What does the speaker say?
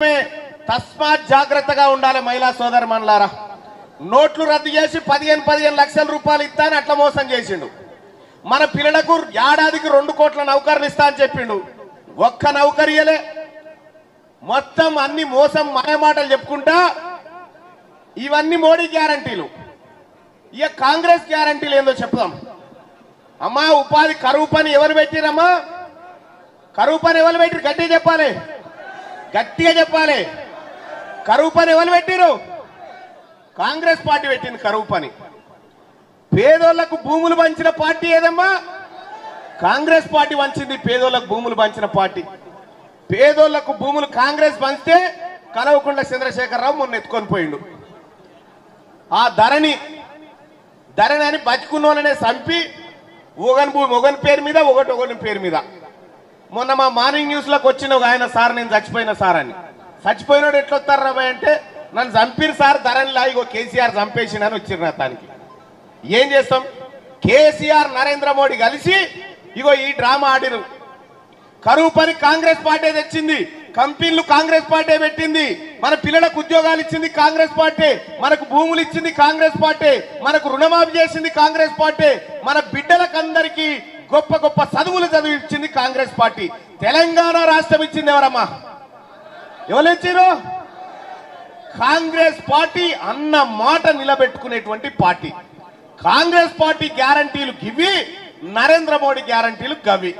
కోసమే తస్మాత్ జాగ్రత్తగా ఉండాలి మహిళా సోదరమణులారా. నోట్లు రద్దు చేసి 15 లక్షల రూపాయలు ఇస్తా అని అట్లా మోసం చేసిండు. మన పిల్లలకు ఏడాదికి 2 కోట్ల నౌకర్లు ఇస్తా అని చెప్పిండు. ఒక్క నౌకరియలే. మొత్తం అన్ని మోసం మాయమాటలు చెప్పుకుంటా ఇవన్నీ మోడీ గ్యారంటీలు. ఇక కాంగ్రెస్ గ్యారంటీలు ఏందో చెప్దాం. అమ్మా ఉపాధి కరువు పని ఎవరు పెట్టిరమ్మా? కరువు పని ఎవరు పెట్టిరు? గట్టిగా చెప్పాలి, గట్టిగా చెప్పాలి. కరువు పని ఎవరు పెట్టిరు? కాంగ్రెస్ పార్టీ పెట్టింది కరువు పని. పేదోళ్లకు భూములు పంచిన పార్టీ ఏదమ్మా? కాంగ్రెస్ పార్టీ పంచింది. పేదోళ్లకు భూములు పంచిన పార్టీ. పేదోళ్లకు భూములు కాంగ్రెస్ పంచితే కలవకుంట్ల చంద్రశేఖరరావు మొన్న ఎత్తుకొని పోయిండు. ఆ ధరణి అని బతుకున్నోళ్ళనే చంపి ఒకని భూమి ఒకని పేరు మీద ఒకని పేరు మీద. మొన్న మా మార్నింగ్ న్యూస్ లోకి వచ్చిన ఒక ఆయన, సార్ నేను చచ్చిపోయిన సార్ అని. చచ్చిపోయినోడు ఎట్లొస్తారు రాబాయ్ అంటే, నన్ను చంపిరు సార్ ధరణిలా, ఇగో కేసీఆర్ చంపేసిండని వచ్చిర్రు అతనికి. ఏం చేస్తాం? కేసీఆర్ నరేంద్ర మోడీ కలిసి ఇగో ఈ డ్రామా ఆడిరు. కరువు పని కాంగ్రెస్ పార్టీ తెచ్చింది, కంపెనీలు కాంగ్రెస్ పార్టీ పెట్టింది, మన పిల్లలకు ఉద్యోగాలు ఇచ్చింది కాంగ్రెస్ పార్టీ, మనకు భూములు ఇచ్చింది కాంగ్రెస్ పార్టీ, మనకు రుణమాఫీ చేసింది కాంగ్రెస్ పార్టీ, మన బిడ్డలకందరికీ గొప్ప గొప్ప చదువులు చదివించింది కాంగ్రెస్ పార్టీ. తెలంగాణ రాష్ట్రం ఇచ్చింది ఎవరమ్మా? ఎవరు ఇచ్చారు? కాంగ్రెస్ పార్టీ అన్న మాట నిలబెట్టుకునేటువంటి పార్టీ. కాంగ్రెస్ పార్టీ గ్యారంటీలు గివి, నరేంద్ర మోడీ గ్యారంటీలు గవి.